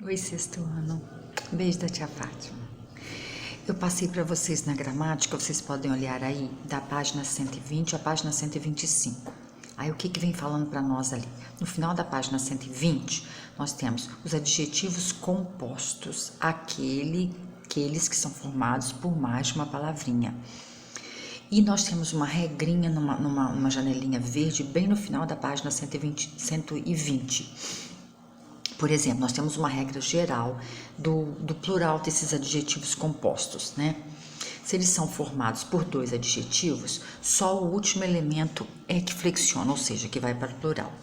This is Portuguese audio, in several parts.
Oi, sexto ano. Beijo da tia Fátima. Eu passei para vocês na gramática, vocês podem olhar aí, da página 120 à página 125. Aí o que vem falando para nós ali? No final da página 120, nós temos os adjetivos compostos, aqueles que são formados por mais de uma palavrinha. E nós temos uma regrinha numa janelinha verde bem no final da página 120. Por exemplo, nós temos uma regra geral do plural desses adjetivos compostos, né? Se eles são formados por dois adjetivos, só o último elemento é que flexiona, ou seja, que vai para o plural.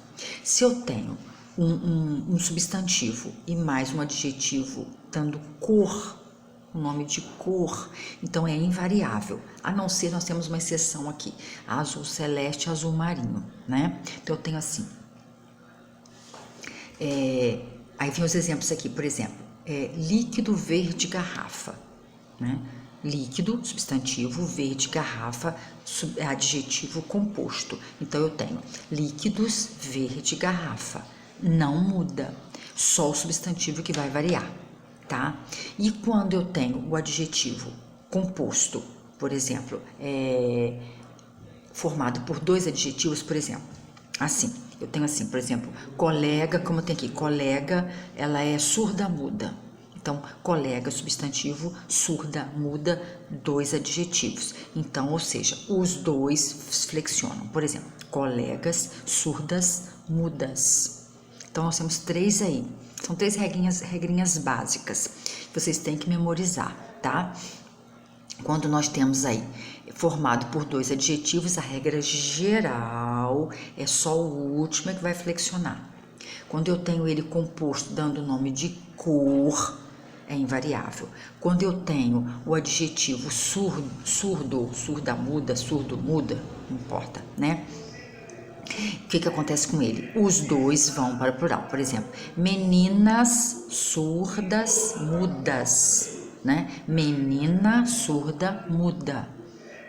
Se eu tenho um substantivo e mais um adjetivo dando cor, o nome de cor, então é invariável, a não ser nós temos uma exceção aqui, azul celeste, azul marinho, né? Então eu tenho assim, aí vem os exemplos aqui, por exemplo, líquido verde garrafa, né? Líquido, substantivo, verde garrafa, adjetivo composto. Então eu tenho líquidos verde garrafa, não muda, só o substantivo que vai variar, tá? E quando eu tenho o adjetivo composto, por exemplo, formado por dois adjetivos, por exemplo, assim, eu tenho assim, por exemplo, colega, como tem aqui, colega, ela é surda-muda. Então, colega, substantivo, surda, muda, dois adjetivos. Então, ou seja, os dois flexionam. Por exemplo, colegas, surdas, mudas. Então, nós temos três aí. São três regrinhas básicas que vocês têm que memorizar, tá? Quando nós temos aí formado por dois adjetivos, a regra geral é só o último que vai flexionar. Quando eu tenho ele composto dando o nome de cor, é invariável. Quando eu tenho o adjetivo surdo, surda-muda, surdo-muda, não importa, né? O que acontece com ele? Os dois vão para o plural. Por exemplo, meninas surdas mudas, né? Menina surda muda,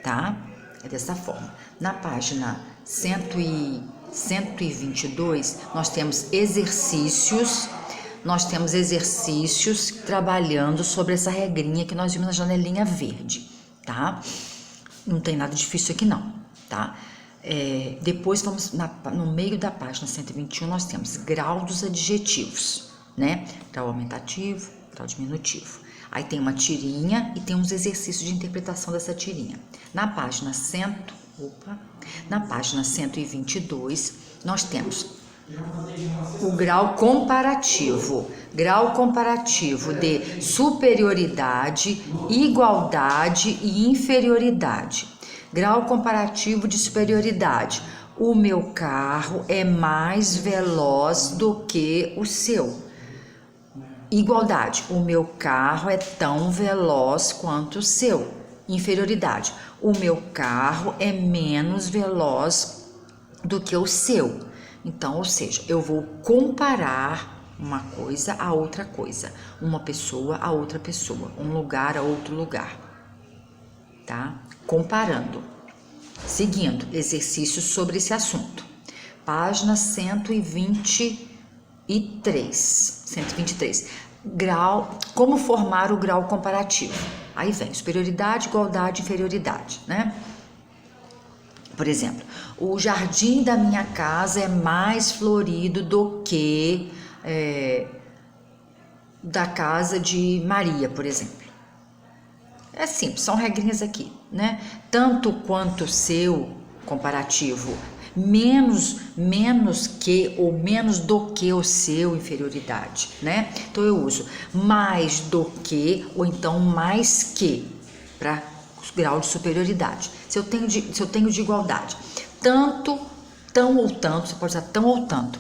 tá? É dessa forma. Na página 122, nós temos exercícios trabalhando sobre essa regrinha que nós vimos na janelinha verde, tá? Não tem nada difícil aqui não, tá? Depois vamos no meio da página 121, nós temos grau dos adjetivos, né? Grau aumentativo, grau diminutivo. Aí tem uma tirinha e tem uns exercícios de interpretação dessa tirinha. Na página 122, nós temos o grau comparativo de superioridade, igualdade e inferioridade. Grau comparativo de superioridade. O meu carro é mais veloz do que o seu. Igualdade. O meu carro é tão veloz quanto o seu. Inferioridade. O meu carro é menos veloz do que o seu. Então, ou seja, eu vou comparar uma coisa a outra coisa, uma pessoa a outra pessoa, um lugar a outro lugar, tá? Comparando. Seguindo, exercícios sobre esse assunto. Página 123. Grau, como formar o grau comparativo. Aí vem superioridade, igualdade, inferioridade, né? Por exemplo, o jardim da minha casa é mais florido do que da casa de Maria, por exemplo. É simples, são regrinhas aqui, né? Tanto quanto o seu comparativo, menos que ou menos do que o seu, inferioridade, né? Então eu uso mais do que ou então mais que para grau de superioridade. Se eu tenho de igualdade, tão ou tanto, você pode usar tão ou tanto,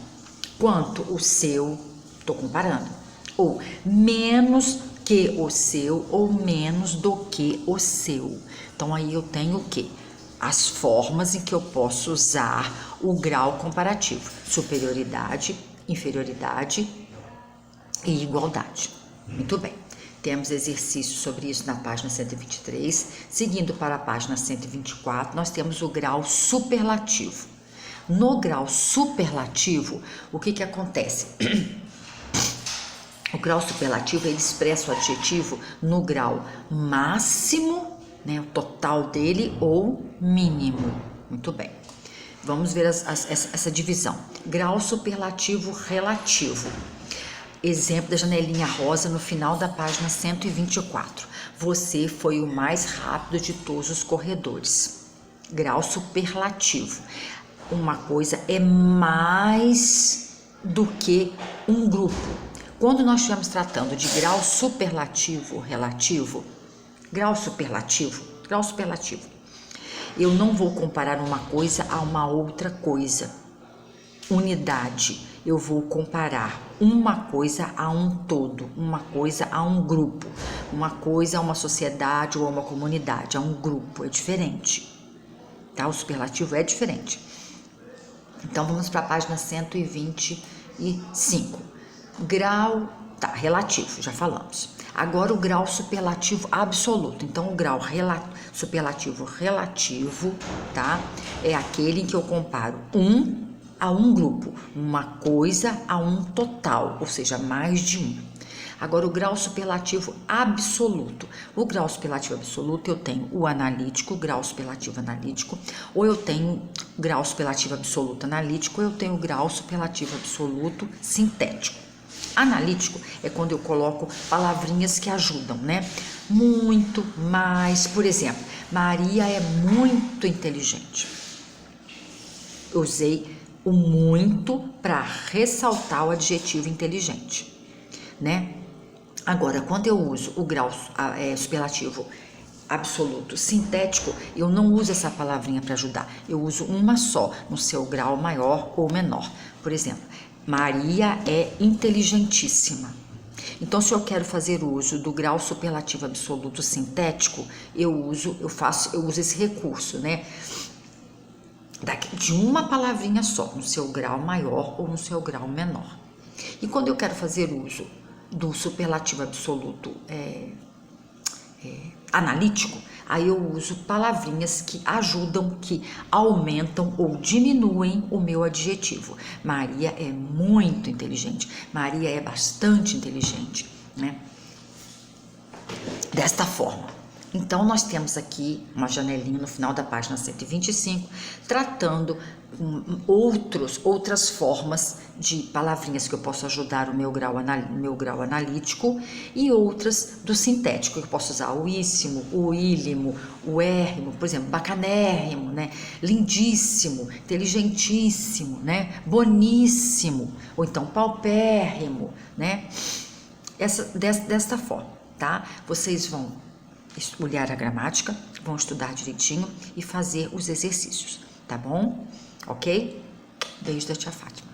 quanto o seu, estou comparando, ou menos que o seu, ou menos do que o seu. Então aí eu tenho o quê? As formas em que eu posso usar o grau comparativo: superioridade, inferioridade e igualdade. Muito bem. Temos exercícios sobre isso na página 123. Seguindo para a página 124, nós temos o grau superlativo. No grau superlativo, o que acontece? O grau superlativo, ele expressa o adjetivo no grau máximo, né, o total dele, ou mínimo. Muito bem. Vamos ver essa divisão. Grau superlativo relativo. Exemplo da janelinha rosa no final da página 124. Você foi o mais rápido de todos os corredores. Grau superlativo. Uma coisa é mais do que um grupo. Quando nós estivermos tratando de grau superlativo relativo, grau superlativo, eu não vou comparar uma coisa a uma outra coisa. Unidade, eu vou comparar uma coisa a um todo, uma coisa a um grupo, uma coisa a uma sociedade ou a uma comunidade, a um grupo, é diferente, tá? O superlativo é diferente. Então vamos para a página 125. Grau, tá, relativo, já falamos. Agora o grau superlativo absoluto. Então o grau superlativo relativo, tá? É aquele em que eu comparo um a um grupo, uma coisa a um total, ou seja, mais de um. Agora o grau superlativo absoluto. O grau superlativo absoluto, eu tenho o analítico, grau superlativo analítico, ou eu tenho grau superlativo absoluto analítico, ou eu tenho grau superlativo absoluto sintético. Analítico é quando eu coloco palavrinhas que ajudam, né? Muito, mais, por exemplo, Maria é muito inteligente. Eu usei o muito para ressaltar o adjetivo inteligente, né? Agora, quando eu uso o grau superlativo absoluto sintético, eu não uso essa palavrinha para ajudar. Eu uso uma só, no seu grau maior ou menor. Por exemplo, Maria é inteligentíssima. Então, se eu quero fazer uso do grau superlativo absoluto sintético, eu uso esse recurso, né? De uma palavrinha só, no seu grau maior ou no seu grau menor. E quando eu quero fazer uso do superlativo absoluto analítico, aí eu uso palavrinhas que ajudam, que aumentam ou diminuem o meu adjetivo. Maria é muito inteligente, Maria é bastante inteligente, né? Desta forma. Então, nós temos aqui uma janelinha no final da página 125, tratando outras formas de palavrinhas que eu posso ajudar o meu grau analítico e outras do sintético, que eu posso usar o íssimo, o ílimo, o érrimo, por exemplo, bacanérrimo, né? Lindíssimo, inteligentíssimo, né? Boníssimo, ou então paupérrimo, né? Desta forma, tá? Vocês vão olhar a gramática, vão estudar direitinho e fazer os exercícios, tá bom? Ok? Beijo da tia Fátima.